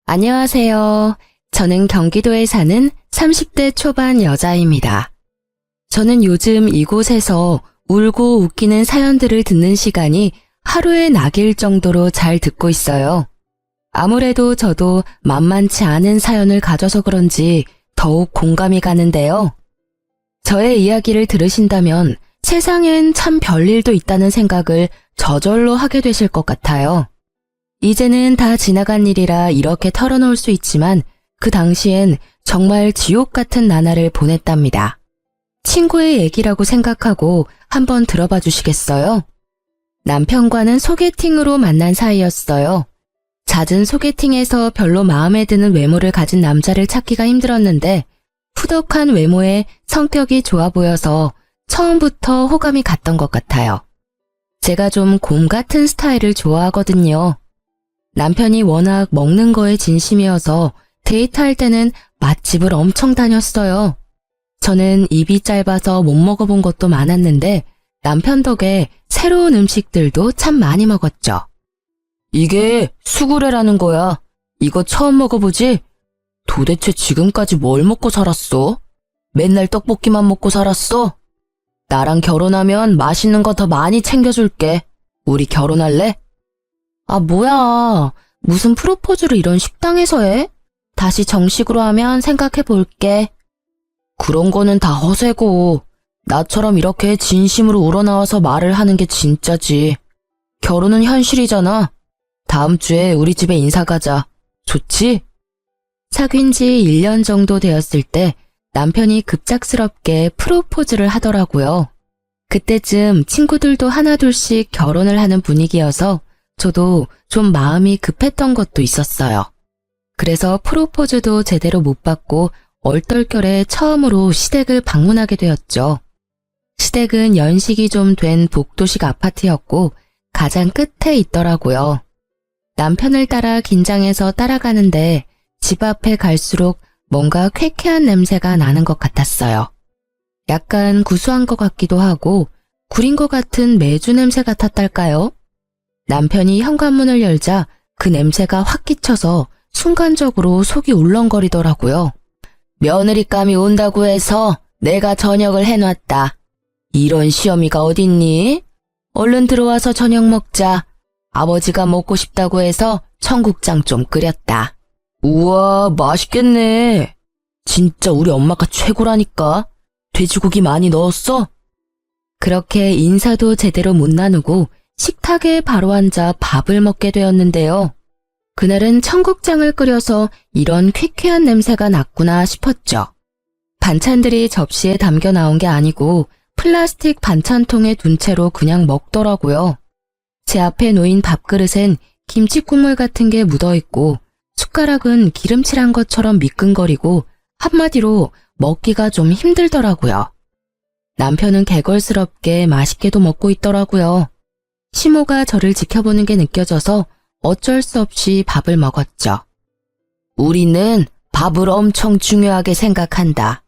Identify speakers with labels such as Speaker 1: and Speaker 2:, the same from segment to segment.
Speaker 1: 안녕하세요. 저는 경기도에 사는 30대 초반 여자입니다. 저는 요즘 이곳에서 울고 웃기는 사연들을 듣는 시간이 하루에 낙일 정도로 잘 듣고 있어요. 아무래도 저도 만만치 않은 사연을 가져서 그런지 더욱 공감이 가는데요. 저의 이야기를 들으신다면 세상엔 참 별일도 있다는 생각을 저절로 하게 되실 것 같아요. 이제는 다 지나간 일이라 이렇게 털어놓을 수 있지만 그 당시엔 정말 지옥 같은 나날을 보냈답니다. 친구의 얘기라고 생각하고 한번 들어봐 주시겠어요? 남편과는 소개팅으로 만난 사이였어요. 잦은 소개팅에서 별로 마음에 드는 외모를 가진 남자를 찾기가 힘들었는데 후덕한 외모에 성격이 좋아 보여서 처음부터 호감이 갔던 것 같아요. 제가 좀 곰 같은 스타일을 좋아하거든요. 남편이 워낙 먹는 거에 진심이어서 데이트할 때는 맛집을 엄청 다녔어요. 저는 입이 짧아서 못 먹어본 것도 많았는데 남편 덕에 새로운 음식들도 참 많이 먹었죠. 이게 수구레라는 거야. 이거 처음 먹어보지? 도대체 지금까지 뭘 먹고 살았어? 맨날 떡볶이만 먹고 살았어? 나랑 결혼하면 맛있는 거 더 많이 챙겨줄게. 우리 결혼할래? 아, 뭐야. 무슨 프로포즈를 이런 식당에서 해? 다시 정식으로 하면 생각해 볼게. 그런 거는 다 허세고 나처럼 이렇게 진심으로 우러나와서 말을 하는 게 진짜지. 결혼은 현실이잖아. 다음 주에 우리 집에 인사 가자. 좋지? 사귄 지 1년 정도 되었을 때 남편이 급작스럽게 프로포즈를 하더라고요. 그때쯤 친구들도 하나둘씩 결혼을 하는 분위기여서 저도 좀 마음이 급했던 것도 있었어요. 그래서 프로포즈도 제대로 못 받고 얼떨결에 처음으로 시댁을 방문하게 되었죠. 시댁은 연식이 좀 된 복도식 아파트였고 가장 끝에 있더라고요. 남편을 따라 긴장해서 따라가는데 집 앞에 갈수록 뭔가 쾌쾌한 냄새가 나는 것 같았어요. 약간 구수한 것 같기도 하고 구린 것 같은 메주 냄새 같았달까요? 남편이 현관문을 열자 그 냄새가 확 끼쳐서 순간적으로 속이 울렁거리더라고요. 며느리감이 온다고 해서 내가 저녁을 해놨다. 이런 시어미가 어딨니? 얼른 들어와서 저녁 먹자. 아버지가 먹고 싶다고 해서 청국장 좀 끓였다. 우와, 맛있겠네. 진짜 우리 엄마가 최고라니까. 돼지고기 많이 넣었어? 그렇게 인사도 제대로 못 나누고 식탁에 바로 앉아 밥을 먹게 되었는데요. 그날은 청국장을 끓여서 이런 쾌쾌한 냄새가 났구나 싶었죠. 반찬들이 접시에 담겨 나온 게 아니고 플라스틱 반찬통에 둔 채로 그냥 먹더라고요. 제 앞에 놓인 밥그릇엔 김치 국물 같은 게 묻어있고 숟가락은 기름칠한 것처럼 미끈거리고 한마디로 먹기가 좀 힘들더라고요. 남편은 개걸스럽게 맛있게도 먹고 있더라고요. 시모가 저를 지켜보는 게 느껴져서 어쩔 수 없이 밥을 먹었죠. 우리는 밥을 엄청 중요하게 생각한다.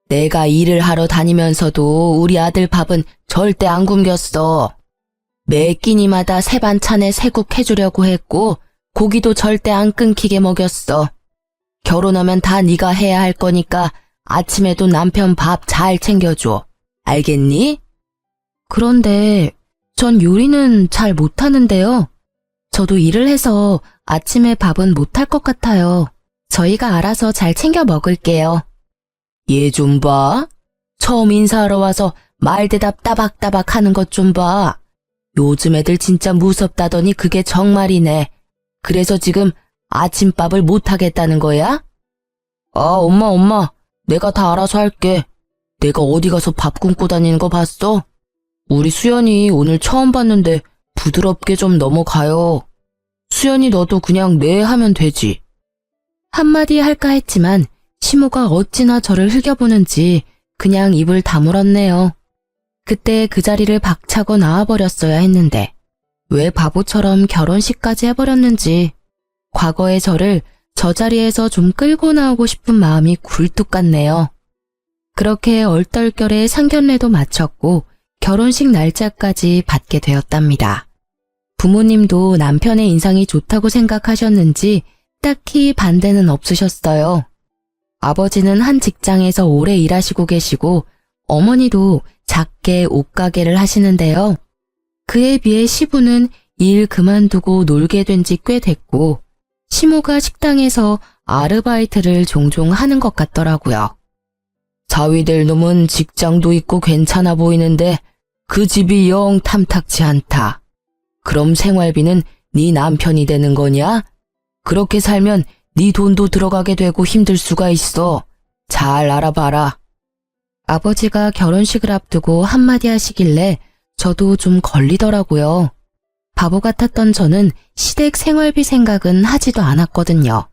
Speaker 1: 내가 일을 하러 다니면서도 우리 아들 밥은 절대 안 굶겼어. 매 끼니마다 새 반찬에 새국 해주려고 했고 고기도 절대 안 끊기게 먹였어. 결혼하면 다 네가 해야 할 거니까 아침에도 남편 밥 잘 챙겨줘. 알겠니? 그런데 전 요리는 잘 못하는데요. 저도 일을 해서 아침에 밥은 못할 것 같아요. 저희가 알아서 잘 챙겨 먹을게요. 얘 좀 봐. 처음 인사하러 와서 말대답 따박따박 하는 것 좀 봐. 요즘 애들 진짜 무섭다더니 그게 정말이네. 그래서 지금 아침밥을 못하겠다는 거야? 아, 엄마. 내가 다 알아서 할게. 내가 어디 가서 밥 굶고 다니는 거 봤어? 우리 수연이 오늘 처음 봤는데 부드럽게 좀 넘어가요. 수연이 너도 그냥 네 하면 되지. 한마디 할까 했지만 시모가 어찌나 저를 흘겨보는지 그냥 입을 다물었네요. 그때 그 자리를 박차고 나와버렸어야 했는데 왜 바보처럼 결혼식까지 해버렸는지 과거의 저를 저 자리에서 좀 끌고 나오고 싶은 마음이 굴뚝 같네요. 그렇게 얼떨결에 상견례도 마쳤고 결혼식 날짜까지 받게 되었답니다. 부모님도 남편의 인상이 좋다고 생각하셨는지 딱히 반대는 없으셨어요. 아버지는 한 직장에서 오래 일하시고 계시고 어머니도 작게 옷가게를 하시는데요. 그에 비해 시부는 일 그만두고 놀게 된 지 꽤 됐고 시모가 식당에서 아르바이트를 종종 하는 것 같더라고요. 자위될 놈은 직장도 있고 괜찮아 보이는데 그 집이 영 탐탁지 않다. 그럼 생활비는 네 남편이 되는 거냐? 그렇게 살면 네 돈도 들어가게 되고 힘들 수가 있어. 잘 알아봐라. 아버지가 결혼식을 앞두고 한마디 하시길래 저도 좀 걸리더라고요. 바보 같았던 저는 시댁 생활비 생각은 하지도 않았거든요.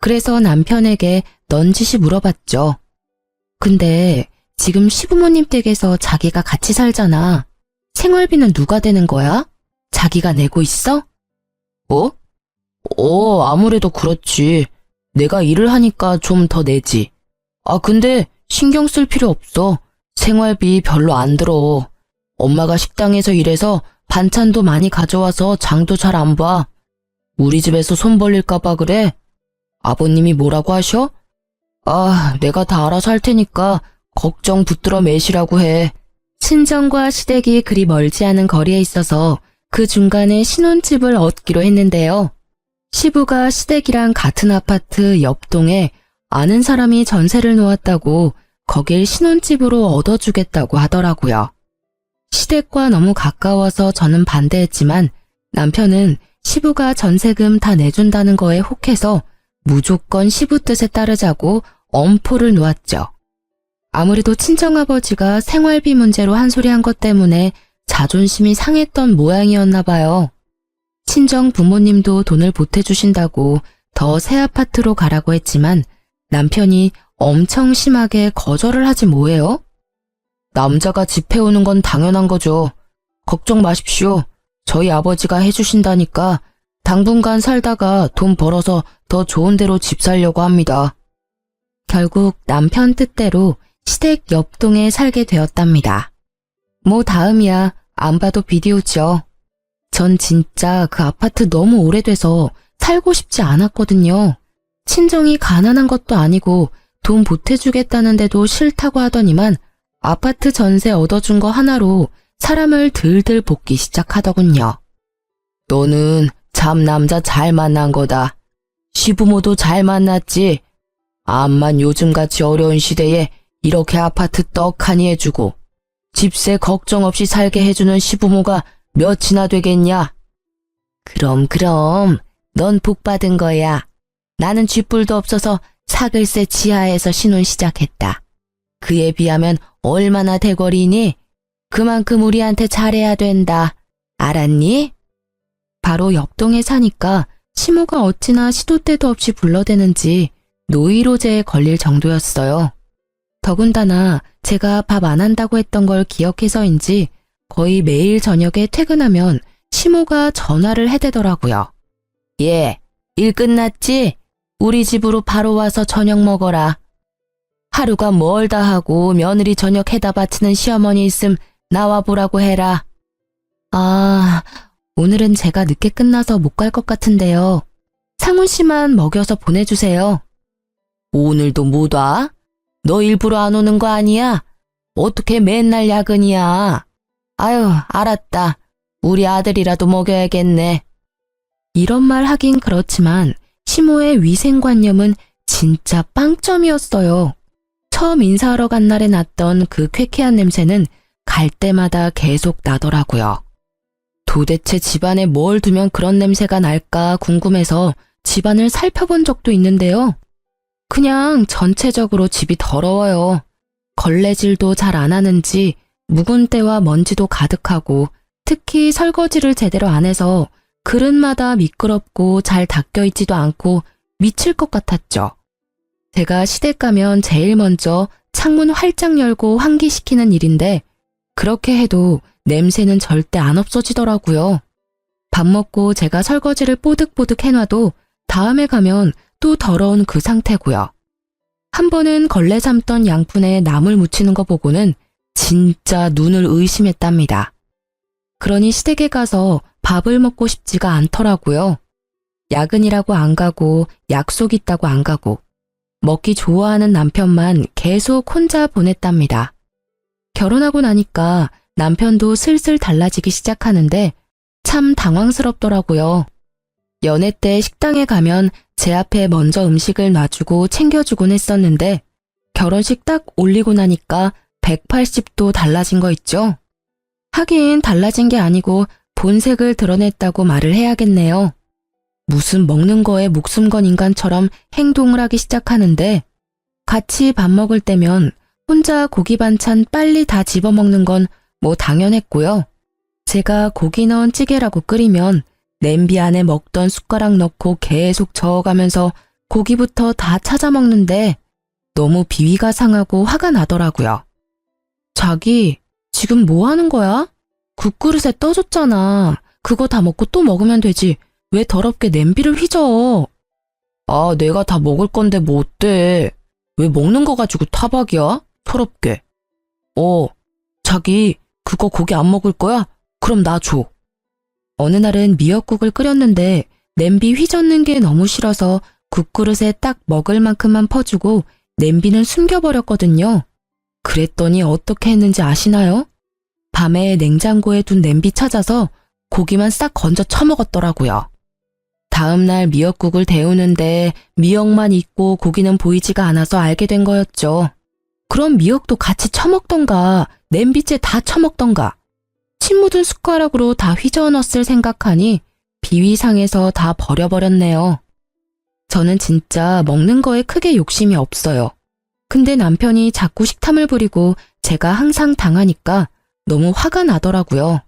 Speaker 1: 그래서 남편에게 넌지시 물어봤죠. 근데 지금 시부모님 댁에서 자기가 같이 살잖아. 생활비는 누가 되는 거야? 자기가 내고 있어? 아무래도 그렇지. 내가 일을 하니까 좀 더 내지. 근데 신경 쓸 필요 없어. 생활비 별로 안 들어. 엄마가 식당에서 일해서 반찬도 많이 가져와서 장도 잘 안 봐. 우리 집에서 손 벌릴까봐 그래. 아버님이 뭐라고 하셔? 내가 다 알아서 할 테니까 걱정 붙들어 매시라고 해. 친정과 시댁이 그리 멀지 않은 거리에 있어서 그 중간에 신혼집을 얻기로 했는데요. 시부가 시댁이랑 같은 아파트 옆동에 아는 사람이 전세를 놓았다고 거길 신혼집으로 얻어주겠다고 하더라고요. 시댁과 너무 가까워서 저는 반대했지만 남편은 시부가 전세금 다 내준다는 거에 혹해서 무조건 시부 뜻에 따르자고 엄포를 놓았죠. 아무래도 친정아버지가 생활비 문제로 한 소리 한 것 때문에 자존심이 상했던 모양이었나 봐요. 친정 부모님도 돈을 보태주신다고 더 새 아파트로 가라고 했지만 남편이 엄청 심하게 거절을 하지 뭐예요? 남자가 집 해오는 건 당연한 거죠. 걱정 마십시오. 저희 아버지가 해주신다니까 당분간 살다가 돈 벌어서 더 좋은 데로 집 살려고 합니다. 결국 남편 뜻대로 시댁 옆동에 살게 되었답니다. 뭐 다음이야. 안 봐도 비디오죠. 전 진짜 그 아파트 너무 오래돼서 살고 싶지 않았거든요. 친정이 가난한 것도 아니고 돈 보태주겠다는데도 싫다고 하더니만 아파트 전세 얻어준 거 하나로 사람을 들들 볶기 시작하더군요. 너는 참 남자 잘 만난 거다. 시부모도 잘 만났지. 암만 요즘같이 어려운 시대에 이렇게 아파트 떡하니 해주고 집세 걱정 없이 살게 해주는 시부모가 몇이나 되겠냐? 그럼 넌 복 받은 거야. 나는 쥐뿔도 없어서 사글세 지하에서 신혼 시작했다. 그에 비하면 얼마나 대거리니? 그만큼 우리한테 잘해야 된다. 알았니? 바로 옆동에 사니까 시모가 어찌나 시도 때도 없이 불러대는지 노이로제에 걸릴 정도였어요. 더군다나 제가 밥 안 한다고 했던 걸 기억해서인지 거의 매일 저녁에 퇴근하면 시모가 전화를 해대더라고요. 일 끝났지? 우리 집으로 바로 와서 저녁 먹어라. 하루가 멀다 하고 며느리 저녁 해다 바치는 시어머니 있음 나와보라고 해라. 오늘은 제가 늦게 끝나서 못 갈 것 같은데요. 상훈 씨만 먹여서 보내주세요. 오늘도 못 와? 너 일부러 안 오는 거 아니야? 어떻게 맨날 야근이야? 아유, 알았다. 우리 아들이라도 먹여야겠네. 이런 말 하긴 그렇지만 시모의 위생관념은 진짜 빵점이었어요. 처음 인사하러 간 날에 났던 그 쾌쾌한 냄새는 갈 때마다 계속 나더라고요. 도대체 집안에 뭘 두면 그런 냄새가 날까 궁금해서 집안을 살펴본 적도 있는데요. 그냥 전체적으로 집이 더러워요. 걸레질도 잘 안 하는지 묵은 때와 먼지도 가득하고 특히 설거지를 제대로 안 해서 그릇마다 미끄럽고 잘 닦여 있지도 않고 미칠 것 같았죠. 제가 시댁 가면 제일 먼저 창문 활짝 열고 환기시키는 일인데 그렇게 해도 냄새는 절대 안 없어지더라고요. 밥 먹고 제가 설거지를 뽀득뽀득 해놔도 다음에 가면 또 더러운 그 상태고요. 한 번은 걸레 삶던 양푼에 나물 묻히는 거 보고는 진짜 눈을 의심했답니다. 그러니 시댁에 가서 밥을 먹고 싶지가 않더라고요. 야근이라고 안 가고 약속 있다고 안 가고 먹기 좋아하는 남편만 계속 혼자 보냈답니다. 결혼하고 나니까 남편도 슬슬 달라지기 시작하는데 참 당황스럽더라고요. 연애 때 식당에 가면 제 앞에 먼저 음식을 놔주고 챙겨주곤 했었는데 결혼식 딱 올리고 나니까 180도 달라진 거 있죠? 하긴 달라진 게 아니고 본색을 드러냈다고 말을 해야겠네요. 무슨 먹는 거에 목숨 건 인간처럼 행동을 하기 시작하는데 같이 밥 먹을 때면 혼자 고기 반찬 빨리 다 집어먹는 건 뭐 당연했고요. 제가 고기 넣은 찌개라고 끓이면 냄비 안에 먹던 숟가락 넣고 계속 저어가면서 고기부터 다 찾아 먹는데 너무 비위가 상하고 화가 나더라고요. 자기, 지금 뭐 하는 거야? 국그릇에 떠줬잖아. 그거 다 먹고 또 먹으면 되지. 왜 더럽게 냄비를 휘저? 아, 내가 다 먹을 건데 뭐 어때? 왜 먹는 거 가지고 타박이야? 서럽게. 자기, 그거 고기 안 먹을 거야? 그럼 나 줘. 어느 날은 미역국을 끓였는데 냄비 휘젓는 게 너무 싫어서 국그릇에 딱 먹을 만큼만 퍼주고 냄비는 숨겨버렸거든요. 그랬더니 어떻게 했는지 아시나요? 밤에 냉장고에 둔 냄비 찾아서 고기만 싹 건져 처먹었더라고요. 다음날 미역국을 데우는데 미역만 있고 고기는 보이지가 않아서 알게 된 거였죠. 그럼 미역도 같이 처먹던가 냄비째 다 처먹던가 침 묻은 숟가락으로 다 휘저어 넣었을 생각하니 비위상해서 다 버려버렸네요. 저는 진짜 먹는 거에 크게 욕심이 없어요. 근데 남편이 자꾸 식탐을 부리고 제가 항상 당하니까 너무 화가 나더라고요.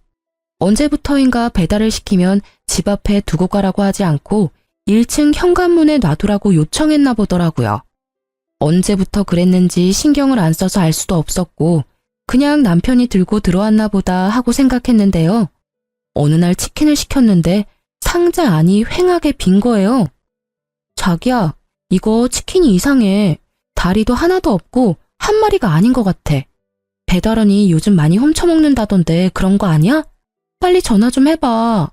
Speaker 1: 언제부터인가 배달을 시키면 집 앞에 두고 가라고 하지 않고 1층 현관문에 놔두라고 요청했나 보더라고요. 언제부터 그랬는지 신경을 안 써서 알 수도 없었고 그냥 남편이 들고 들어왔나 보다 하고 생각했는데요. 어느 날 치킨을 시켰는데 상자 안이 휑하게 빈 거예요. 자기야, 이거 치킨이 이상해. 다리도 하나도 없고 한 마리가 아닌 것 같아. 배달원이 요즘 많이 훔쳐먹는다던데 그런 거 아니야? 빨리 전화 좀 해봐.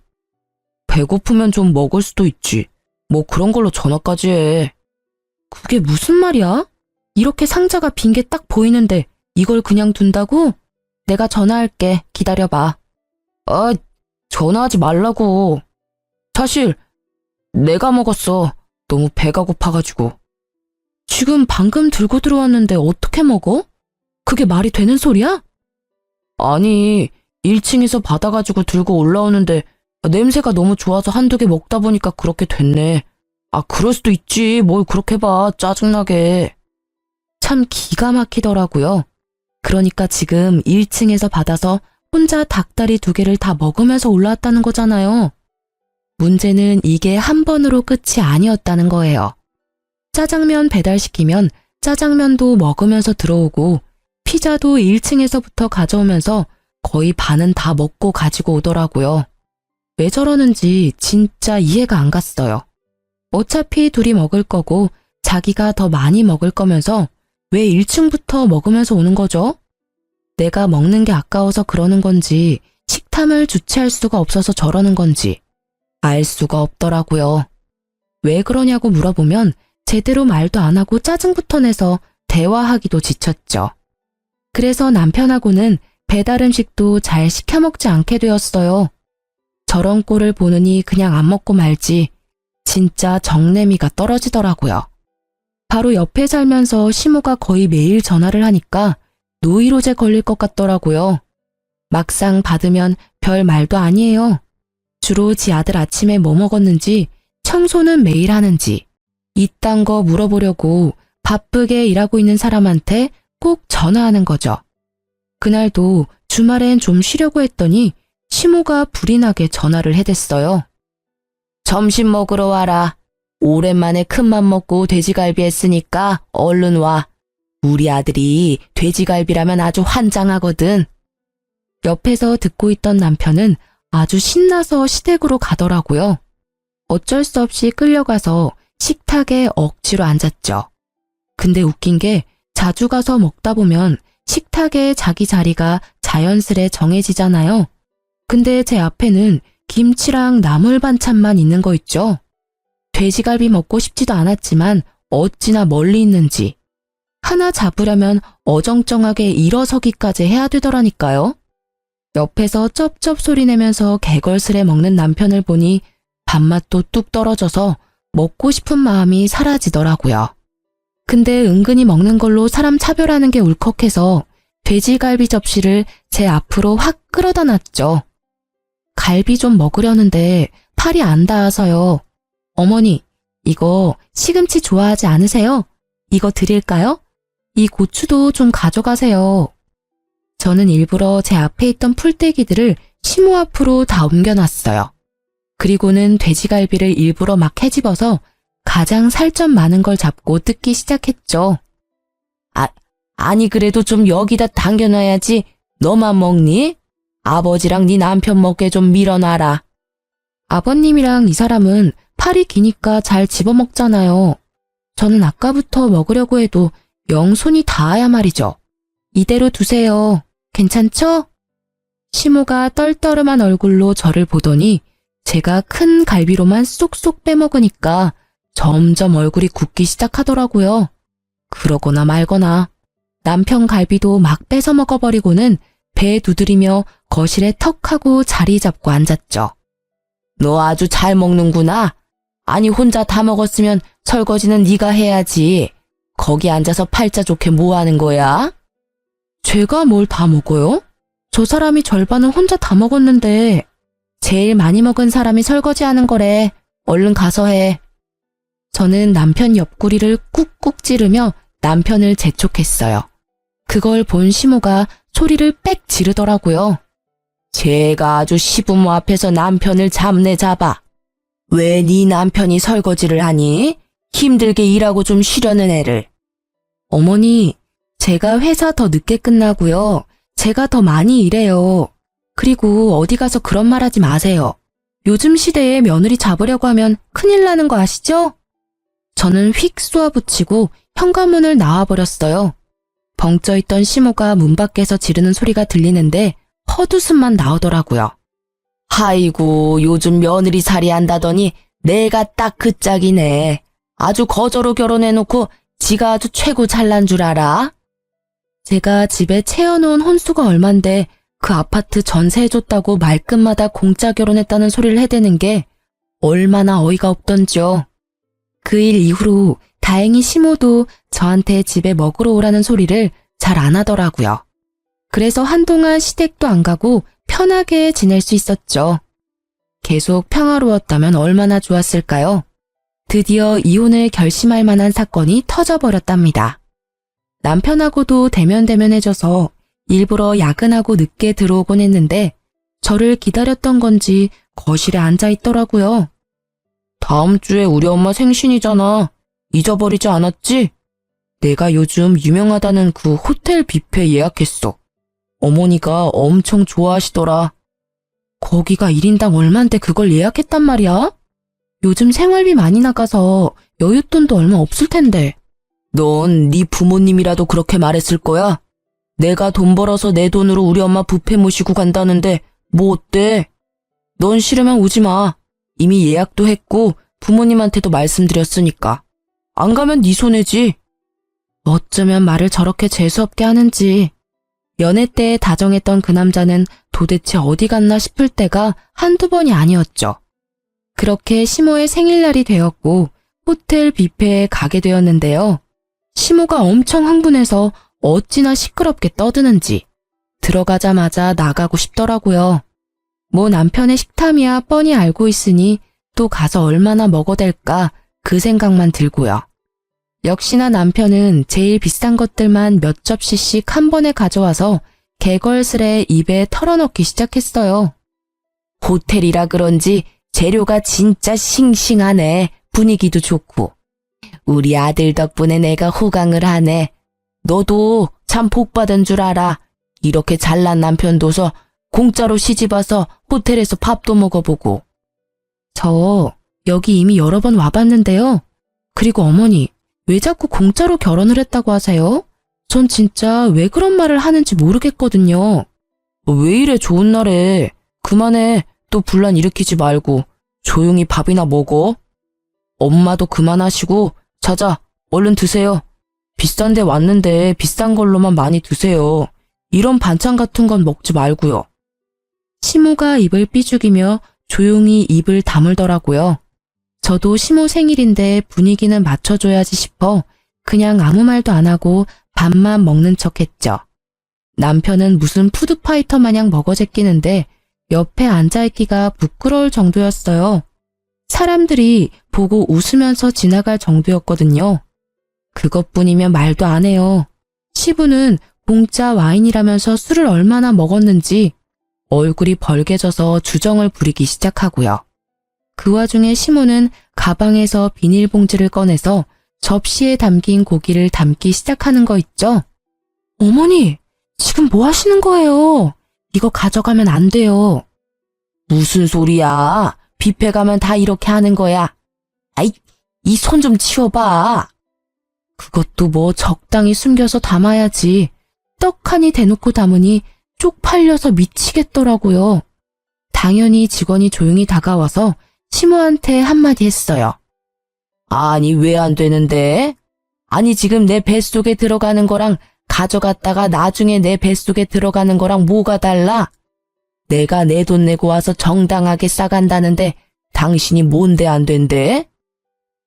Speaker 1: 배고프면 좀 먹을 수도 있지. 뭐 그런 걸로 전화까지 해. 그게 무슨 말이야? 이렇게 상자가 빈 게 딱 보이는데 이걸 그냥 둔다고? 내가 전화할게. 기다려봐. 아, 전화하지 말라고. 사실 내가 먹었어. 너무 배가 고파가지고. 지금 방금 들고 들어왔는데 어떻게 먹어? 그게 말이 되는 소리야? 아니, 1층에서 받아가지고 들고 올라오는데 냄새가 너무 좋아서 한두 개 먹다 보니까 그렇게 됐네. 아, 그럴 수도 있지. 뭘 그렇게 봐. 짜증나게. 참 기가 막히더라고요. 그러니까 지금 1층에서 받아서 혼자 닭다리 2개를 다 먹으면서 올라왔다는 거잖아요. 문제는 이게 한 번으로 끝이 아니었다는 거예요. 짜장면 배달시키면 짜장면도 먹으면서 들어오고 피자도 1층에서부터 가져오면서 거의 반은 다 먹고 가지고 오더라고요. 왜 저러는지 진짜 이해가 안 갔어요. 어차피 둘이 먹을 거고 자기가 더 많이 먹을 거면서 왜 1층부터 먹으면서 오는 거죠? 내가 먹는 게 아까워서 그러는 건지 식탐을 주체할 수가 없어서 저러는 건지 알 수가 없더라고요. 왜 그러냐고 물어보면 제대로 말도 안 하고 짜증부터 내서 대화하기도 지쳤죠. 그래서 남편하고는 배달 음식도 잘 시켜 먹지 않게 되었어요. 저런 꼴을 보느니 그냥 안 먹고 말지 진짜 정내미가 떨어지더라고요. 바로 옆에 살면서 시모가 거의 매일 전화를 하니까 노이로제 걸릴 것 같더라고요. 막상 받으면 별 말도 아니에요. 주로 지 아들 아침에 뭐 먹었는지, 청소는 매일 하는지, 이딴 거 물어보려고 바쁘게 일하고 있는 사람한테 꼭 전화하는 거죠. 그날도 주말엔 좀 쉬려고 했더니 시모가 불이 나게 전화를 해댔어요. 점심 먹으러 와라. 오랜만에 큰맘 먹고 돼지갈비 했으니까 얼른 와. 우리 아들이 돼지갈비라면 아주 환장하거든. 옆에서 듣고 있던 남편은 아주 신나서 시댁으로 가더라고요. 어쩔 수 없이 끌려가서 식탁에 억지로 앉았죠. 근데 웃긴 게 자주 가서 먹다 보면 식탁에 자기 자리가 자연스레 정해지잖아요. 근데 제 앞에는 김치랑 나물 반찬만 있는 거 있죠. 돼지갈비 먹고 싶지도 않았지만 어찌나 멀리 있는지. 하나 잡으려면 어정쩡하게 일어서기까지 해야 되더라니까요. 옆에서 쩝쩝 소리 내면서 개걸스레 먹는 남편을 보니 밥맛도 뚝 떨어져서 먹고 싶은 마음이 사라지더라고요. 근데 은근히 먹는 걸로 사람 차별하는 게 울컥해서 돼지갈비 접시를 제 앞으로 확 끌어다 놨죠. 갈비 좀 먹으려는데 팔이 안 닿아서요. 어머니, 이거 시금치 좋아하지 않으세요? 이거 드릴까요? 이 고추도 좀 가져가세요. 저는 일부러 제 앞에 있던 풀떼기들을 시모 앞으로 다 옮겨놨어요. 그리고는 돼지갈비를 일부러 막 헤집어서 가장 살점 많은 걸 잡고 뜯기 시작했죠. 아니 그래도 좀 여기다 당겨놔야지. 너만 먹니? 아버지랑 네 남편 먹게 좀 밀어놔라. 아버님이랑 이 사람은 팔이 기니까 잘 집어먹잖아요. 저는 아까부터 먹으려고 해도 영 손이 닿아야 말이죠. 이대로 두세요. 괜찮죠? 시모가 떨떠름한 얼굴로 저를 보더니 제가 큰 갈비로만 쏙쏙 빼먹으니까 점점 얼굴이 굳기 시작하더라고요. 그러거나 말거나 남편 갈비도 막 뺏어 먹어버리고는 배 두드리며 거실에 턱 하고 자리 잡고 앉았죠. 너 아주 잘 먹는구나. 아니 혼자 다 먹었으면 설거지는 네가 해야지. 거기 앉아서 팔자 좋게 뭐 하는 거야? 제가 뭘 다 먹어요? 저 사람이 절반은 혼자 다 먹었는데 제일 많이 먹은 사람이 설거지하는 거래. 얼른 가서 해. 저는 남편 옆구리를 꾹꾹 찌르며 남편을 재촉했어요. 그걸 본 시모가 소리를 빽 지르더라고요. 제가 아주 시부모 앞에서 남편을 잡네 잡아. 왜 네 남편이 설거지를 하니? 힘들게 일하고 좀 쉬려는 애를. 어머니, 제가 회사 더 늦게 끝나고요. 제가 더 많이 일해요. 그리고 어디 가서 그런 말 하지 마세요. 요즘 시대에 며느리 잡으려고 하면 큰일 나는 거 아시죠? 저는 휙 쏘아붙이고 현관문을 나와버렸어요. 벙쪄있던 시모가 문 밖에서 지르는 소리가 들리는데 헛웃음만 나오더라고요. 아이고 요즘 며느리 살이 한다더니 내가 딱 그 짝이네. 아주 거저로 결혼해놓고 지가 아주 최고 잘난 줄 알아? 제가 집에 채워놓은 혼수가 얼만데 그 아파트 전세해줬다고 말끝마다 공짜 결혼했다는 소리를 해대는 게 얼마나 어이가 없던지요. 그 일 이후로 다행히 시모도 저한테 집에 먹으러 오라는 소리를 잘 안 하더라고요. 그래서 한동안 시댁도 안 가고 편하게 지낼 수 있었죠. 계속 평화로웠다면 얼마나 좋았을까요? 드디어 이혼을 결심할 만한 사건이 터져버렸답니다. 남편하고도 대면대면해져서 일부러 야근하고 늦게 들어오곤 했는데 저를 기다렸던 건지 거실에 앉아있더라고요. 다음 주에 우리 엄마 생신이잖아. 잊어버리지 않았지? 내가 요즘 유명하다는 그 호텔 뷔페 예약했어. 어머니가 엄청 좋아하시더라. 거기가 1인당 얼만데 그걸 예약했단 말이야? 요즘 생활비 많이 나가서 여윳돈도 얼마 없을 텐데. 넌 네 부모님이라도 그렇게 말했을 거야? 내가 돈 벌어서 내 돈으로 우리 엄마 뷔페 모시고 간다는데 뭐 어때? 넌 싫으면 오지 마. 이미 예약도 했고 부모님한테도 말씀드렸으니까. 안 가면 네 손해지. 어쩌면 말을 저렇게 재수없게 하는지. 연애 때 다정했던 그 남자는 도대체 어디 갔나 싶을 때가 한두 번이 아니었죠. 그렇게 시모의 생일날이 되었고 호텔 뷔페에 가게 되었는데요. 시모가 엄청 흥분해서 어찌나 시끄럽게 떠드는지 들어가자마자 나가고 싶더라고요. 뭐 남편의 식탐이야 뻔히 알고 있으니 또 가서 얼마나 먹어댈까 그 생각만 들고요. 역시나 남편은 제일 비싼 것들만 몇 접시씩 한 번에 가져와서 개걸스레 입에 털어넣기 시작했어요. 호텔이라 그런지 재료가 진짜 싱싱하네. 분위기도 좋고. 우리 아들 덕분에 내가 호강을 하네. 너도 참 복받은 줄 알아. 이렇게 잘난 남편 둬서 공짜로 시집와서 호텔에서 밥도 먹어보고. 저 여기 이미 여러 번 와봤는데요. 그리고 어머니, 왜 자꾸 공짜로 결혼을 했다고 하세요? 전 진짜 왜 그런 말을 하는지 모르겠거든요. 왜 이래 좋은 날에. 그만해. 또 분란 일으키지 말고 조용히 밥이나 먹어. 엄마도 그만하시고 자자, 얼른 드세요. 비싼 데 왔는데 비싼 걸로만 많이 드세요. 이런 반찬 같은 건 먹지 말고요. 시모가 입을 삐죽이며 조용히 입을 다물더라고요. 저도 시모 생일인데 분위기는 맞춰줘야지 싶어 그냥 아무 말도 안 하고 밥만 먹는 척했죠. 남편은 무슨 푸드파이터 마냥 먹어제끼는데 옆에 앉아있기가 부끄러울 정도였어요. 사람들이 보고 웃으면서 지나갈 정도였거든요. 그것뿐이면 말도 안 해요. 시부는 공짜 와인이라면서 술을 얼마나 먹었는지 얼굴이 벌개져서 주정을 부리기 시작하고요. 그 와중에 시모는 가방에서 비닐봉지를 꺼내서 접시에 담긴 고기를 담기 시작하는 거 있죠? 어머니, 지금 뭐 하시는 거예요? 이거 가져가면 안 돼요. 무슨 소리야? 뷔페 가면 다 이렇게 하는 거야. 아이, 이 손 좀 치워봐. 그것도 뭐 적당히 숨겨서 담아야지. 떡하니 대놓고 담으니 쪽팔려서 미치겠더라고요. 당연히 직원이 조용히 다가와서 시모한테 한마디 했어요. 아니, 왜 안 되는데? 아니, 지금 내 뱃속에 들어가는 거랑 가져갔다가 나중에 내 뱃속에 들어가는 거랑 뭐가 달라? 내가 내 돈 내고 와서 정당하게 싸간다는데 당신이 뭔데 안 된대?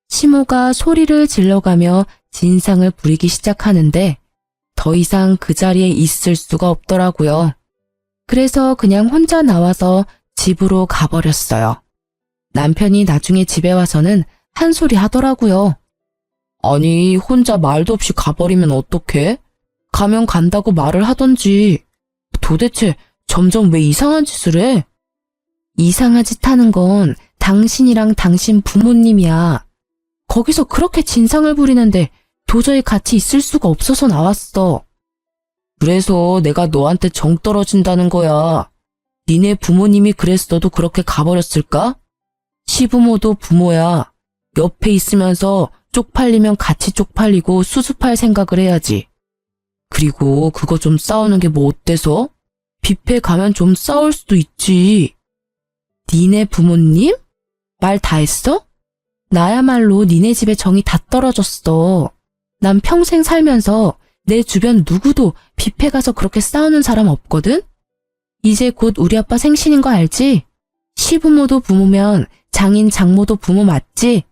Speaker 1: 시모가 소리를 질러가며 진상을 부리기 시작하는데 더 이상 그 자리에 있을 수가 없더라고요. 그래서 그냥 혼자 나와서 집으로 가버렸어요. 남편이 나중에 집에 와서는 한 소리 하더라고요. 아니, 혼자 말도 없이 가버리면 어떡해? 가면 간다고 말을 하던지. 도대체 점점 왜 이상한 짓을 해? 이상한 짓 하는 건 당신이랑 당신 부모님이야. 거기서 그렇게 진상을 부리는데 도저히 같이 있을 수가 없어서 나왔어. 그래서 내가 너한테 정 떨어진다는 거야. 니네 부모님이 그랬어도 그렇게 가버렸을까? 시부모도 부모야. 옆에 있으면서 쪽팔리면 같이 쪽팔리고 수습할 생각을 해야지. 그리고 그거 좀 싸우는 게 뭐 어때서? 뷔페 가면 좀 싸울 수도 있지. 니네 부모님? 말 다 했어? 나야말로 니네 집에 정이 다 떨어졌어. 난 평생 살면서 내 주변 누구도 뷔페 가서 그렇게 싸우는 사람 없거든? 이제 곧 우리 아빠 생신인 거 알지? 시부모도 부모면 장인 장모도 부모 맞지?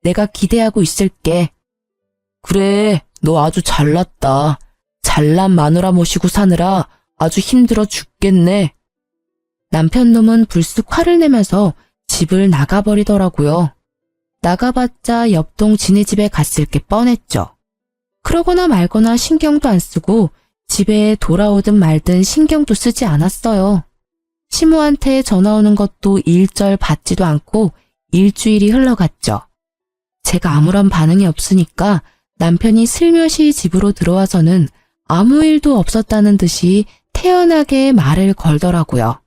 Speaker 1: 내가 기대하고 있을게. 그래, 너 아주 잘났다. 잘난 마누라 모시고 사느라 아주 힘들어 죽겠네. 남편 놈은 불쑥 화를 내면서 집을 나가버리더라고요. 나가봤자 옆동 지네 집에 갔을 게 뻔했죠. 그러거나 말거나 신경도 안 쓰고 집에 돌아오든 말든 신경도 쓰지 않았어요. 시모한테 전화 오는 것도 일절 받지도 않고 일주일이 흘러갔죠. 제가 아무런 반응이 없으니까 남편이 슬며시 집으로 들어와서는 아무 일도 없었다는 듯이 태연하게 말을 걸더라고요.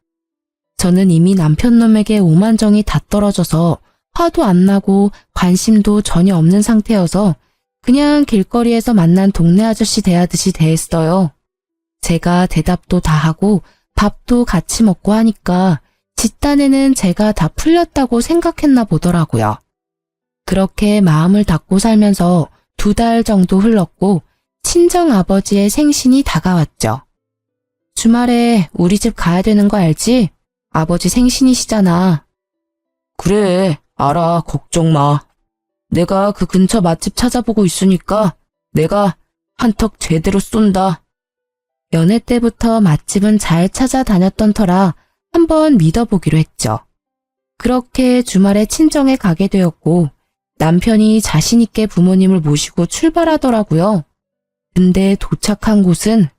Speaker 1: 저는 이미 남편 놈에게 오만정이 다 떨어져서 화도 안 나고 관심도 전혀 없는 상태여서 그냥 길거리에서 만난 동네 아저씨 대하듯이 대했어요. 제가 대답도 다 하고 밥도 같이 먹고 하니까 뒷단에는 제가 다 풀렸다고 생각했나 보더라고요. 그렇게 마음을 닫고 살면서 2달 정도 흘렀고 친정아버지의 생신이 다가왔죠. 주말에 우리 집 가야 되는 거 알지? 아버지 생신이시잖아. 그래, 알아. 걱정 마. 내가 그 근처 맛집 찾아보고 있으니까 내가 한턱 제대로 쏜다. 연애 때부터 맛집은 잘 찾아다녔던 터라 한번 믿어보기로 했죠. 그렇게 주말에 친정에 가게 되었고 남편이 자신있게 부모님을 모시고 출발하더라고요. 근데 도착한 곳은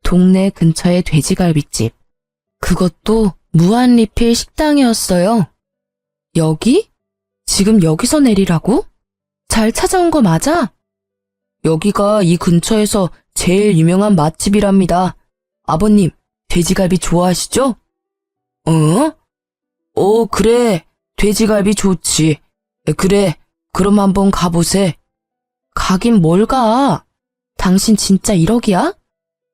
Speaker 1: 동네 근처의 돼지갈비집. 그것도 무한리필 식당이었어요. 여기? 지금 여기서 내리라고? 잘 찾아온 거 맞아? 여기가 이 근처에서 제일 유명한 맛집이랍니다. 아버님, 돼지갈비 좋아하시죠? 그래. 돼지갈비 좋지. 그래, 그럼 한번 가보세. 가긴 뭘 가? 당신 진짜 1억이야?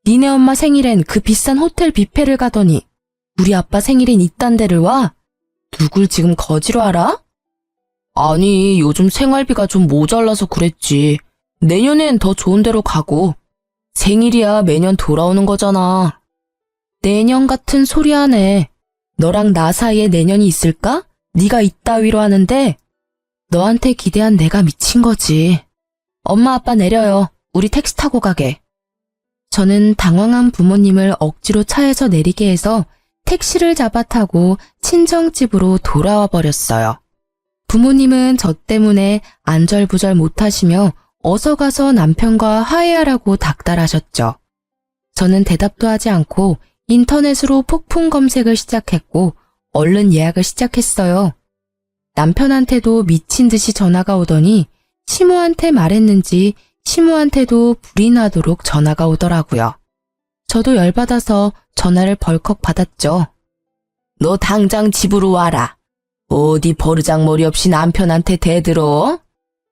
Speaker 1: 니네 엄마 생일엔 그 비싼 호텔 뷔페를 가더니 우리 아빠 생일엔 이딴 데를 와? 누굴 지금 거지로 알아? 아니, 요즘 생활비가 좀 모자라서 그랬지. 내년엔 더 좋은 데로 가고. 생일이야 매년 돌아오는 거잖아. 내년 같은 소리 하네. 너랑 나 사이에 내년이 있을까? 네가 이따위로 하는데 너한테 기대한 내가 미친 거지. 엄마 아빠 내려요. 우리 택시 타고 가게. 저는 당황한 부모님을 억지로 차에서 내리게 해서 택시를 잡아 타고 친정집으로 돌아와 버렸어요. 부모님은 저 때문에 안절부절 못하시며 어서 가서 남편과 화해하라고 닥달하셨죠. 저는 대답도 하지 않고 인터넷으로 폭풍 검색을 시작했고 얼른 예약을 시작했어요. 남편한테도 미친 듯이 전화가 오더니 시모한테 말했는지 시모한테도 불이 나도록 전화가 오더라고요. 저도 열받아서 전화를 벌컥 받았죠. 너 당장 집으로 와라. 어디 버르장머리 없이 남편한테 대들어?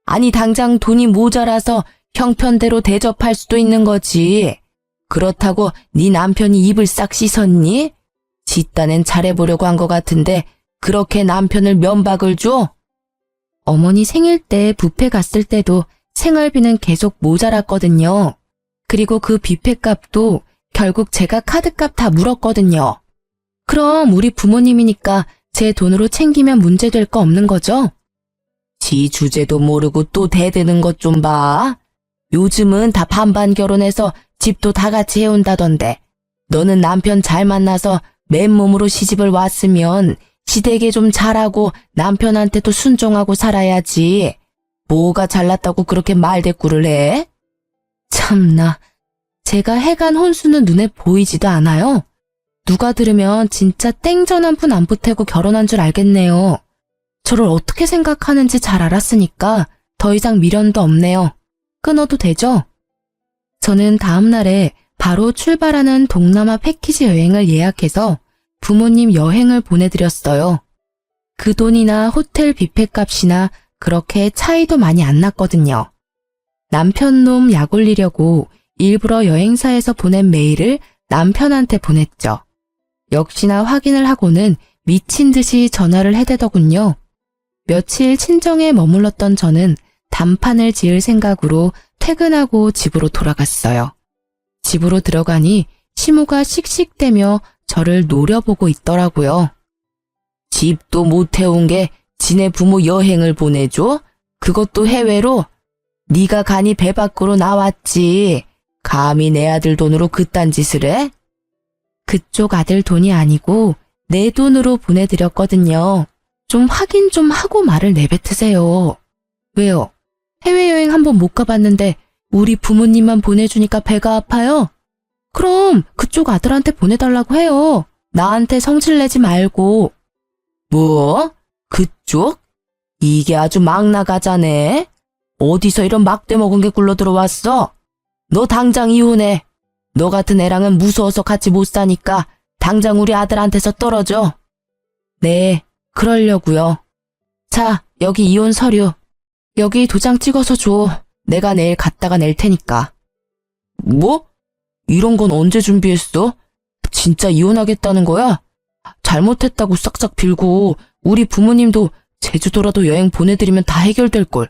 Speaker 1: 아니 당장 돈이 모자라서 형편대로 대접할 수도 있는 거지. 그렇다고 네 남편이 입을 싹 씻었니? 지 딴엔 잘해보려고 한 것 같은데 그렇게 남편을 면박을 줘? 어머니 생일 때 뷔페 갔을 때도 생활비는 계속 모자랐거든요. 그리고 그 뷔페 값도 결국 제가 카드값 다 물었거든요. 그럼 우리 부모님이니까 제 돈으로 챙기면 문제될 거 없는 거죠? 지 주제도 모르고 또 대드는 것 좀 봐. 요즘은 다 반반 결혼해서 집도 다 같이 해온다던데. 너는 남편 잘 만나서 맨몸으로 시집을 왔으면 시댁에 좀 잘하고 남편한테도 순종하고 살아야지. 뭐가 잘났다고 그렇게 말대꾸를 해? 참나, 제가 해간 혼수는 눈에 보이지도 않아요. 누가 들으면 진짜 땡전 한 푼 안 보태고 결혼한 줄 알겠네요. 저를 어떻게 생각하는지 잘 알았으니까 더 이상 미련도 없네요. 끊어도 되죠? 저는 다음 날에 바로 출발하는 동남아 패키지 여행을 예약해서 부모님 여행을 보내드렸어요. 그 돈이나 호텔 뷔페 값이나 그렇게 차이도 많이 안 났거든요. 남편 놈 약 올리려고 일부러 여행사에서 보낸 메일을 남편한테 보냈죠. 역시나 확인을 하고는 미친 듯이 전화를 해대더군요. 며칠 친정에 머물렀던 저는 단판을 지을 생각으로 퇴근하고 집으로 돌아갔어요. 집으로 들어가니 시모가 씩씩대며 저를 노려보고 있더라고요. 집도 못 해온 게 지네 부모 여행을 보내줘? 그것도 해외로? 네가 가니 배 밖으로 나왔지. 감히 내 아들 돈으로 그딴 짓을 해? 그쪽 아들 돈이 아니고 내 돈으로 보내드렸거든요. 좀 확인 좀 하고 말을 내뱉으세요. 왜요? 해외여행 한번 못 가봤는데 우리 부모님만 보내주니까 배가 아파요? 그럼 그쪽 아들한테 보내달라고 해요. 나한테 성질내지 말고. 뭐? 그쪽? 이게 아주 막 나가자네. 어디서 이런 막대 먹은 게 굴러 들어왔어? 너 당장 이혼해. 너 같은 애랑은 무서워서 같이 못 사니까 당장 우리 아들한테서 떨어져. 네, 그러려고요. 자, 여기 이혼 서류. 여기 도장 찍어서 줘. 내가 내일 갖다가 낼 테니까. 뭐? 이런 건 언제 준비했어? 진짜 이혼하겠다는 거야? 잘못했다고 싹싹 빌고 우리 부모님도 제주도라도 여행 보내드리면 다 해결될걸.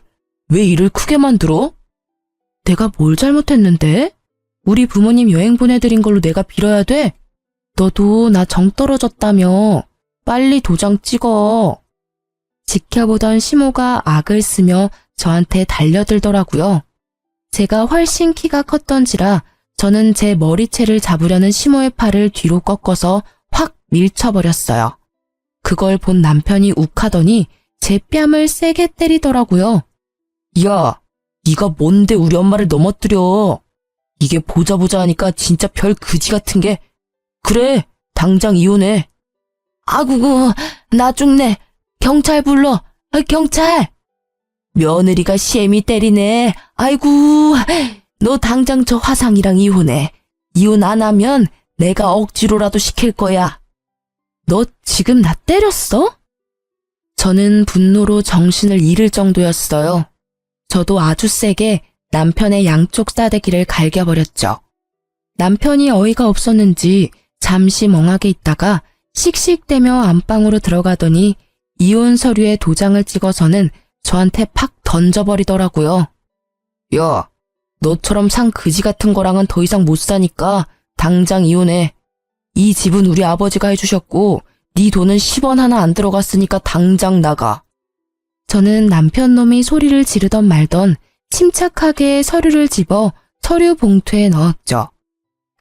Speaker 1: 왜 일을 크게 만들어? 내가 뭘 잘못했는데? 우리 부모님 여행 보내드린 걸로 내가 빌어야 돼? 너도 나 정 떨어졌다며. 빨리 도장 찍어. 지켜보던 시모가 악을 쓰며 저한테 달려들더라고요. 제가 훨씬 키가 컸던지라 저는 제 머리채를 잡으려는 시모의 팔을 뒤로 꺾어서 확 밀쳐버렸어요. 그걸 본 남편이 욱하더니 제 뺨을 세게 때리더라고요. 야, 네가 뭔데 우리 엄마를 넘어뜨려. 이게 보자 하니까 진짜 별 그지 같은 게. 그래, 당장 이혼해. 아구구, 나 죽네. 경찰 불러. 경찰. 며느리가 시애미 때리네. 아이고, 너 당장 저 화상이랑 이혼해. 이혼 안 하면 내가 억지로라도 시킬 거야. 너 지금 나 때렸어? 저는 분노로 정신을 잃을 정도였어요. 저도 아주 세게 남편의 양쪽 싸대기를 갈겨버렸죠. 남편이 어이가 없었는지 잠시 멍하게 있다가 씩씩대며 안방으로 들어가더니 이혼 서류에 도장을 찍어서는 저한테 팍 던져버리더라고요. 야, 너처럼 상 그지 같은 거랑은 더 이상 못 사니까 당장 이혼해. 이 집은 우리 아버지가 해주셨고 네 돈은 10원 하나 안 들어갔으니까 당장 나가. 저는 남편 놈이 소리를 지르던 말던 침착하게 서류를 집어 서류 봉투에 넣었죠.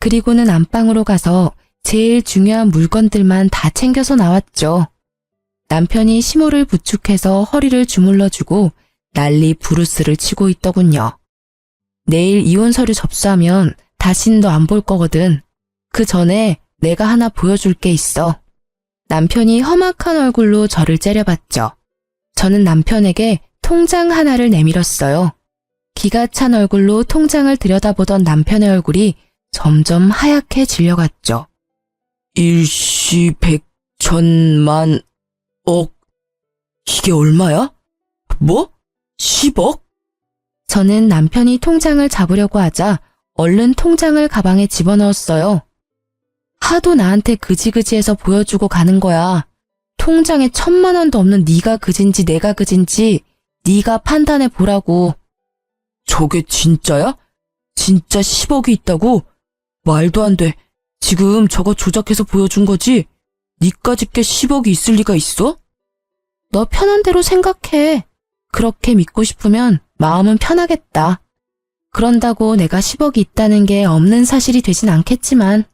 Speaker 1: 그리고는 안방으로 가서 제일 중요한 물건들만 다 챙겨서 나왔죠. 남편이 시모를 부축해서 허리를 주물러주고 난리 부르스를 치고 있더군요. 내일 이혼 서류 접수하면 다신 너 안 볼 거거든. 그 전에 내가 하나 보여줄 게 있어. 남편이 험악한 얼굴로 저를 째려봤죠. 저는 남편에게 통장 하나를 내밀었어요. 기가 찬 얼굴로 통장을 들여다보던 남편의 얼굴이 점점 하얗게 질려갔죠. 일시 백천만 억. 이게 얼마야? 뭐? 10억? 저는 남편이 통장을 잡으려고 하자 얼른 통장을 가방에 집어넣었어요. 하도 나한테 그지그지해서 보여주고 가는 거야. 통장에 1,000만 원도 없는 네가 그진지 내가 그진지 네가 판단해 보라고. 저게 진짜야? 진짜 10억이 있다고? 말도 안 돼. 지금 저거 조작해서 보여준 거지? 니까짓 게 10억이 있을 리가 있어? 너 편한 대로 생각해. 그렇게 믿고 싶으면 마음은 편하겠다. 그런다고 내가 10억이 있다는 게 없는 사실이 되진 않겠지만.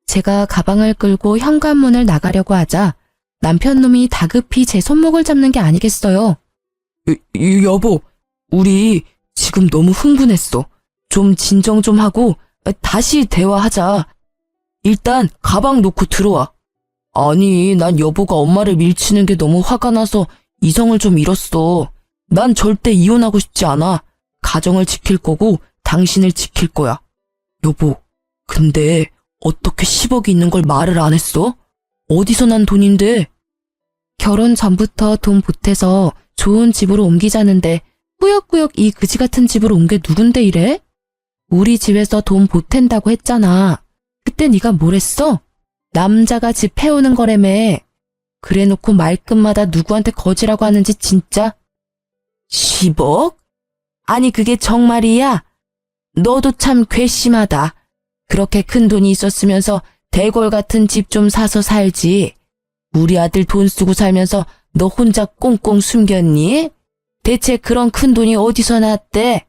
Speaker 1: 제가 가방을 끌고 현관문을 나가려고 하자 남편 놈이 다급히 제 손목을 잡는 게 아니겠어요. 여보, 우리 지금 너무 흥분했어. 좀 진정 좀 하고 다시 대화하자. 일단 가방 놓고 들어와. 아니, 난 여보가 엄마를 밀치는 게 너무 화가 나서 이성을 좀 잃었어. 난 절대 이혼하고 싶지 않아. 가정을 지킬 거고 당신을 지킬 거야. 여보, 근데 어떻게 10억이 있는 걸 말을 안 했어? 어디서 난 돈인데? 결혼 전부터 돈 보태서 좋은 집으로 옮기자는데 꾸역꾸역 이 그지 같은 집으로 온 게 누군데 이래? 우리 집에서 돈 보탠다고 했잖아. 그때 네가 뭘 했어? 남자가 집 해오는 거라며. 그래놓고 말끝마다 누구한테 거지라고 하는지 진짜. 10억? 아니 그게 정말이야? 너도 참 괘씸하다. 그렇게 큰 돈이 있었으면서 대궐 같은 집 좀 사서 살지. 우리 아들 돈 쓰고 살면서 너 혼자 꽁꽁 숨겼니? 대체 그런 큰 돈이 어디서 났대?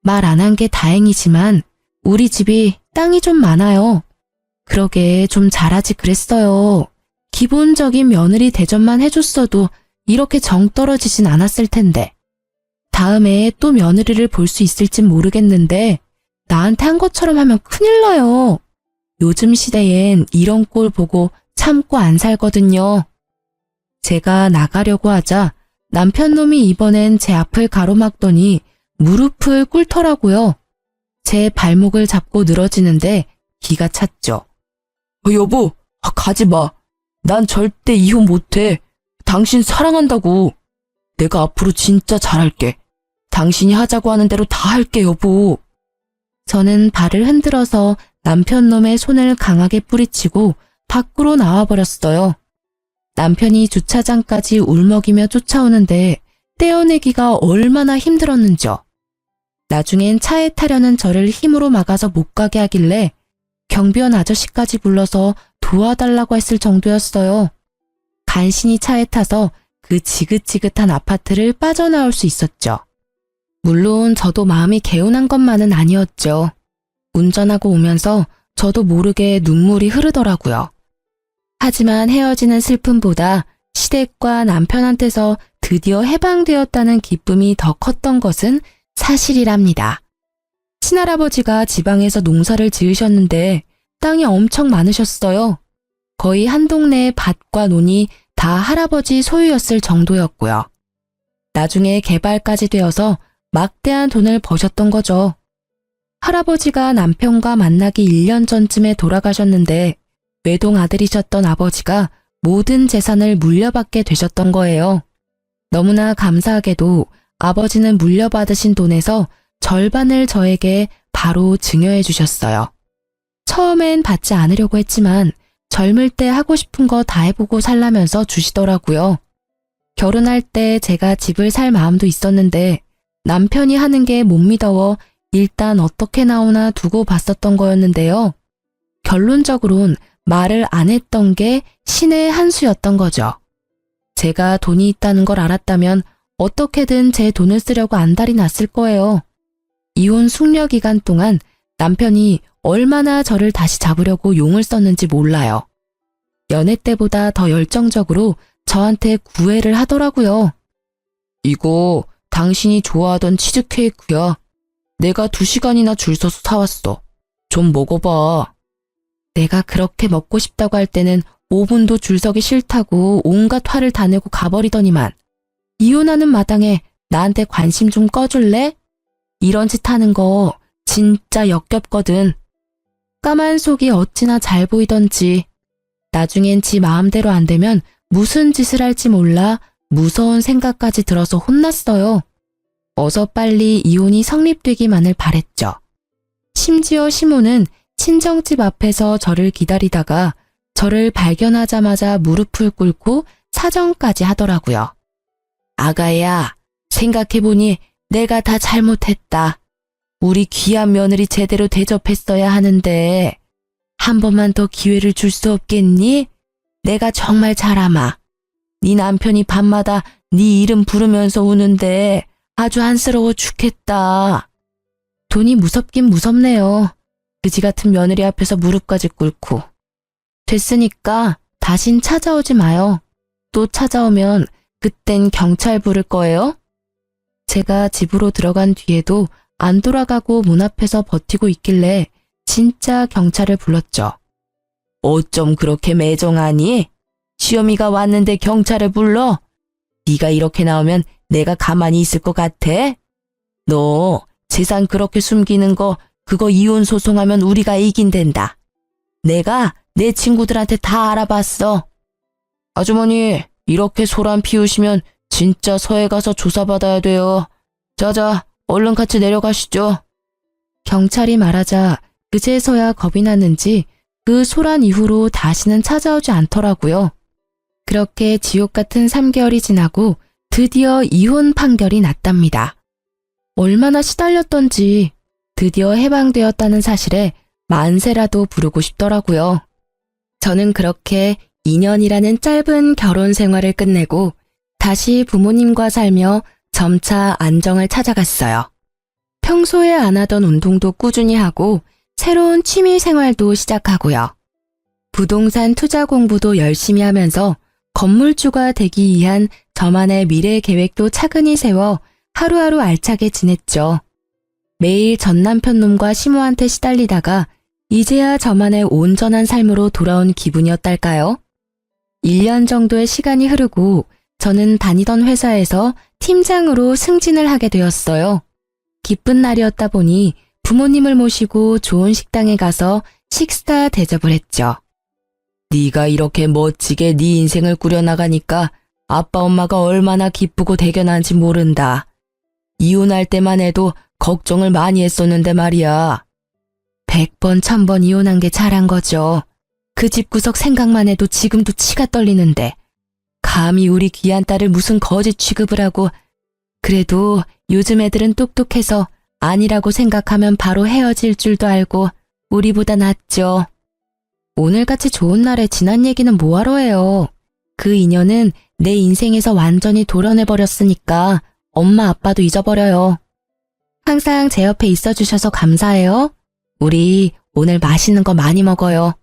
Speaker 1: 말 안 한 게 다행이지만 우리 집이 땅이 좀 많아요. 그러게 좀 잘하지 그랬어요. 기본적인 며느리 대접만 해줬어도 이렇게 정 떨어지진 않았을 텐데. 다음에 또 며느리를 볼 수 있을진 모르겠는데 나한테 한 것처럼 하면 큰일 나요. 요즘 시대엔 이런 꼴 보고 참고 안 살거든요. 제가 나가려고 하자 남편 놈이 이번엔 제 앞을 가로막더니 무릎을 꿇더라고요. 제 발목을 잡고 늘어지는데 기가 찼죠. 여보, 가지 마. 난 절대 이혼 못해. 당신 사랑한다고. 내가 앞으로 진짜 잘할게. 당신이 하자고 하는 대로 다 할게, 여보. 저는 발을 흔들어서 남편 놈의 손을 강하게 뿌리치고 밖으로 나와버렸어요. 남편이 주차장까지 울먹이며 쫓아오는데 떼어내기가 얼마나 힘들었는지요. 나중엔 차에 타려는 저를 힘으로 막아서 못 가게 하길래 경비원 아저씨까지 불러서 도와달라고 했을 정도였어요. 간신히 차에 타서 그 지긋지긋한 아파트를 빠져나올 수 있었죠. 물론 저도 마음이 개운한 것만은 아니었죠. 운전하고 오면서 저도 모르게 눈물이 흐르더라고요. 하지만 헤어지는 슬픔보다 시댁과 남편한테서 드디어 해방되었다는 기쁨이 더 컸던 것은 사실이랍니다. 친할아버지가 지방에서 농사를 지으셨는데 땅이 엄청 많으셨어요. 거의 한 동네의 밭과 논이 다 할아버지 소유였을 정도였고요. 나중에 개발까지 되어서 막대한 돈을 버셨던 거죠. 할아버지가 남편과 만나기 1년 전쯤에 돌아가셨는데 외동 아들이셨던 아버지가 모든 재산을 물려받게 되셨던 거예요. 너무나 감사하게도 아버지는 물려받으신 돈에서 절반을 저에게 바로 증여해 주셨어요. 처음엔 받지 않으려고 했지만 젊을 때 하고 싶은 거 다 해보고 살라면서 주시더라고요. 결혼할 때 제가 집을 살 마음도 있었는데 남편이 하는 게 못 믿어워 일단 어떻게 나오나 두고 봤었던 거였는데요. 결론적으론 말을 안 했던 게 신의 한 수였던 거죠. 제가 돈이 있다는 걸 알았다면 어떻게든 제 돈을 쓰려고 안달이 났을 거예요. 이혼 숙려 기간 동안 남편이 얼마나 저를 다시 잡으려고 용을 썼는지 몰라요. 연애 때보다 더 열정적으로 저한테 구애를 하더라고요. 이거 당신이 좋아하던 치즈케이크야. 내가 2시간이나 줄 서서 사왔어. 좀 먹어봐. 내가 그렇게 먹고 싶다고 할 때는 5분도 줄 서기 싫다고 온갖 화를 다 내고 가버리더니만 이혼하는 마당에 나한테 관심 좀 꺼줄래? 이런 짓 하는 거 진짜 역겹거든. 까만 속이 어찌나 잘 보이던지 나중엔 지 마음대로 안 되면 무슨 짓을 할지 몰라 무서운 생각까지 들어서 혼났어요. 어서 빨리 이혼이 성립되기만을 바랬죠. 심지어 시모는 친정집 앞에서 저를 기다리다가 저를 발견하자마자 무릎을 꿇고 사정까지 하더라고요. 아가야, 생각해보니 내가 다 잘못했다. 우리 귀한 며느리 제대로 대접했어야 하는데 한 번만 더 기회를 줄 수 없겠니? 내가 정말 잘 알아. 네 남편이 밤마다 네 이름 부르면서 우는데 아주 안쓰러워 죽겠다. 돈이 무섭긴 무섭네요. 그지 같은 며느리 앞에서 무릎까지 꿇고. 됐으니까 다신 찾아오지 마요. 또 찾아오면 그땐 경찰 부를 거예요? 제가 집으로 들어간 뒤에도 안 돌아가고 문 앞에서 버티고 있길래 진짜 경찰을 불렀죠. 어쩜 그렇게 매정하니? 시어미가 왔는데 경찰을 불러? 네가 이렇게 나오면 내가 가만히 있을 것 같아? 너 재산 그렇게 숨기는 거 그거 이혼 소송하면 우리가 이긴댄다. 내가 내 친구들한테 다 알아봤어. 아주머니, 이렇게 소란 피우시면 진짜 서해 가서 조사받아야 돼요. 자자, 얼른 같이 내려가시죠. 경찰이 말하자 그제서야 겁이 났는지 그 소란 이후로 다시는 찾아오지 않더라고요. 그렇게 지옥 같은 3개월이 지나고 드디어 이혼 판결이 났답니다. 얼마나 시달렸던지 드디어 해방되었다는 사실에 만세라도 부르고 싶더라고요. 저는 그렇게 2년이라는 짧은 결혼 생활을 끝내고 다시 부모님과 살며 점차 안정을 찾아갔어요. 평소에 안 하던 운동도 꾸준히 하고 새로운 취미 생활도 시작하고요. 부동산 투자 공부도 열심히 하면서 건물주가 되기 위한 저만의 미래 계획도 차근히 세워 하루하루 알차게 지냈죠. 매일 전 남편 놈과 시모한테 시달리다가 이제야 저만의 온전한 삶으로 돌아온 기분이었달까요? 1년 정도의 시간이 흐르고 저는 다니던 회사에서 팀장으로 승진을 하게 되었어요. 기쁜 날이었다 보니 부모님을 모시고 좋은 식당에 가서 식사 대접을 했죠. 네가 이렇게 멋지게 네 인생을 꾸려나가니까 아빠 엄마가 얼마나 기쁘고 대견한지 모른다. 이혼할 때만 해도 걱정을 많이 했었는데 말이야. 100번 1000번 이혼한 게 잘한 거죠. 그 집구석 생각만 해도 지금도 치가 떨리는데 감히 우리 귀한 딸을 무슨 거지 취급을 하고. 그래도 요즘 애들은 똑똑해서 아니라고 생각하면 바로 헤어질 줄도 알고 우리보다 낫죠. 오늘같이 좋은 날에 지난 얘기는 뭐하러 해요. 그 인연은 내 인생에서 완전히 도려내버렸으니까 엄마 아빠도 잊어버려요. 항상 제 옆에 있어주셔서 감사해요. 우리 오늘 맛있는 거 많이 먹어요.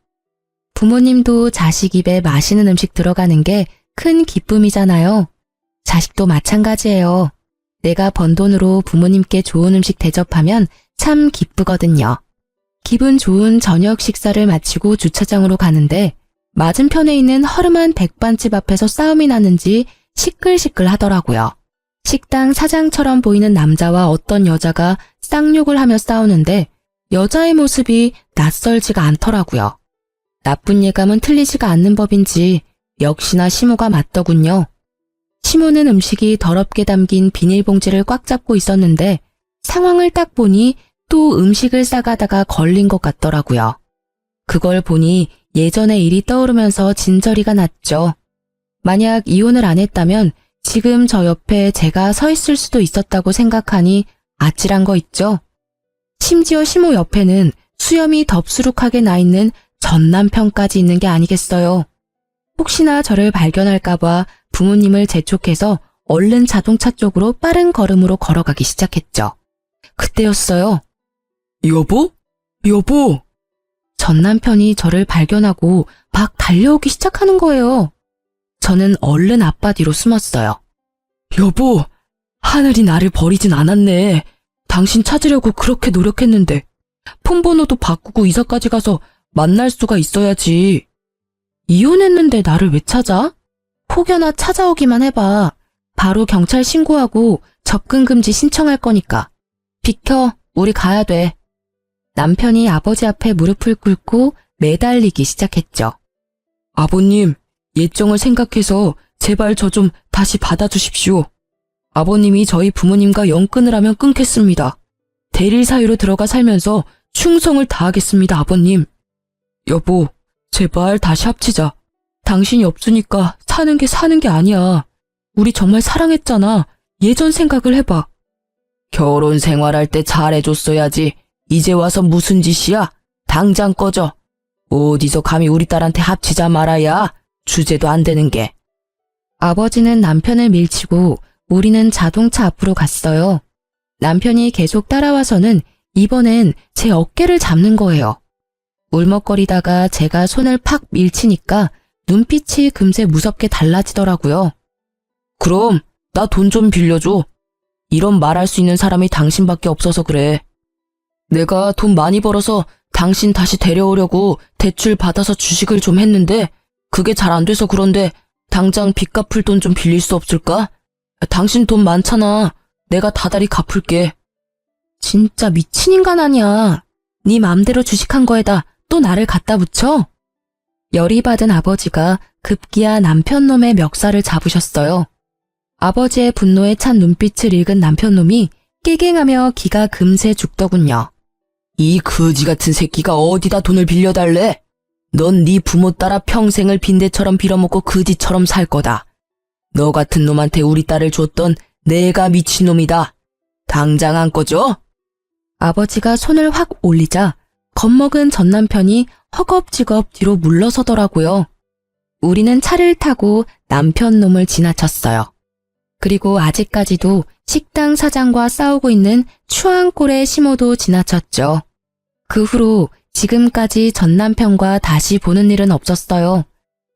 Speaker 1: 부모님도 자식 입에 맛있는 음식 들어가는 게 큰 기쁨이잖아요. 자식도 마찬가지예요. 내가 번 돈으로 부모님께 좋은 음식 대접하면 참 기쁘거든요. 기분 좋은 저녁 식사를 마치고 주차장으로 가는데 맞은편에 있는 허름한 백반집 앞에서 싸움이 나는지 시끌시끌 하더라고요. 식당 사장처럼 보이는 남자와 어떤 여자가 쌍욕을 하며 싸우는데 여자의 모습이 낯설지가 않더라고요. 나쁜 예감은 틀리지가 않는 법인지 역시나 시모가 맞더군요. 시모는 음식이 더럽게 담긴 비닐봉지를 꽉 잡고 있었는데 상황을 딱 보니 또 음식을 싸가다가 걸린 것 같더라고요. 그걸 보니 예전의 일이 떠오르면서 진저리가 났죠. 만약 이혼을 안 했다면 지금 저 옆에 제가 서 있을 수도 있었다고 생각하니 아찔한 거 있죠? 심지어 시모 옆에는 수염이 덥수룩하게 나 있는 전 남편까지 있는 게 아니겠어요. 혹시나 저를 발견할까봐 부모님을 재촉해서 얼른 자동차 쪽으로 빠른 걸음으로 걸어가기 시작했죠. 그때였어요. 여보? 여보! 전 남편이 저를 발견하고 막 달려오기 시작하는 거예요. 저는 얼른 아빠 뒤로 숨었어요. 여보, 하늘이 나를 버리진 않았네. 당신 찾으려고 그렇게 노력했는데 폰번호도 바꾸고 이사까지 가서 만날 수가 있어야지. 이혼했는데 나를 왜 찾아? 혹여나 찾아오기만 해봐. 바로 경찰 신고하고 접근금지 신청할 거니까. 비켜, 우리 가야 돼. 남편이 아버지 앞에 무릎을 꿇고 매달리기 시작했죠. 아버님, 예정을 생각해서 제발 저 좀 다시 받아주십시오. 아버님이 저희 부모님과 영 끊으라면 끊겠습니다. 대릴 사유로 들어가 살면서 충성을 다하겠습니다, 아버님. 여보, 제발 다시 합치자. 당신이 없으니까 사는 게 아니야. 우리 정말 사랑했잖아. 예전 생각을 해봐. 결혼 생활할 때 잘해줬어야지. 이제 와서 무슨 짓이야? 당장 꺼져. 어디서 감히 우리 딸한테 합치자 말아야. 주제도 안 되는 게. 아버지는 남편을 밀치고 우리는 자동차 앞으로 갔어요. 남편이 계속 따라와서는 이번엔 제 어깨를 잡는 거예요. 울먹거리다가 제가 손을 팍 밀치니까 눈빛이 금세 무섭게 달라지더라고요. 그럼 나 돈 좀 빌려줘. 이런 말할 수 있는 사람이 당신밖에 없어서 그래. 내가 돈 많이 벌어서 당신 다시 데려오려고 대출 받아서 주식을 좀 했는데 그게 잘 안 돼서 그런데 당장 빚 갚을 돈 좀 빌릴 수 없을까? 당신 돈 많잖아. 내가 다달이 갚을게. 진짜 미친 인간 아니야. 네 맘대로 주식한 거에다 또 나를 갖다 붙여? 열이 받은 아버지가 급기야 남편놈의 멱살을 잡으셨어요. 아버지의 분노에 찬 눈빛을 읽은 남편놈이 깨갱하며 기가 금세 죽더군요. 이 거지 같은 새끼가 어디다 돈을 빌려달래? 넌 네 부모 따라 평생을 빈대처럼 빌어먹고 거지처럼 살 거다. 너 같은 놈한테 우리 딸을 줬던 내가 미친놈이다. 당장 안 꺼져? 아버지가 손을 확 올리자 겁먹은 전 남편이 허겁지겁 뒤로 물러서더라고요. 우리는 차를 타고 남편 놈을 지나쳤어요. 그리고 아직까지도 식당 사장과 싸우고 있는 추앙골의 시모도 지나쳤죠. 그 후로 지금까지 전 남편과 다시 보는 일은 없었어요.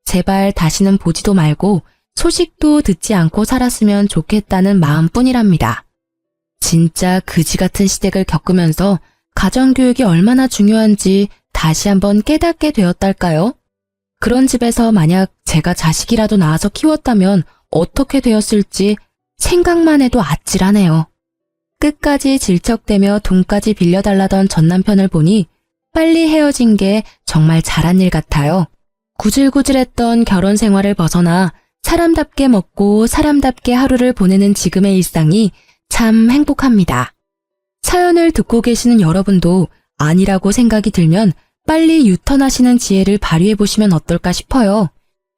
Speaker 1: 제발 다시는 보지도 말고 소식도 듣지 않고 살았으면 좋겠다는 마음뿐이랍니다. 진짜 그지 같은 시댁을 겪으면서 가정교육이 얼마나 중요한지 다시 한번 깨닫게 되었달까요? 그런 집에서 만약 제가 자식이라도 낳아서 키웠다면 어떻게 되었을지 생각만 해도 아찔하네요. 끝까지 질척대며 돈까지 빌려달라던 전 남편을 보니 빨리 헤어진 게 정말 잘한 일 같아요. 구질구질했던 결혼 생활을 벗어나 사람답게 먹고 사람답게 하루를 보내는 지금의 일상이 참 행복합니다. 사연을 듣고 계시는 여러분도 아니라고 생각이 들면 빨리 유턴하시는 지혜를 발휘해보시면 어떨까 싶어요.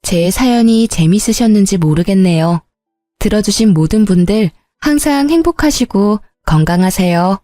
Speaker 1: 제 사연이 재밌으셨는지 모르겠네요. 들어주신 모든 분들 항상 행복하시고 건강하세요.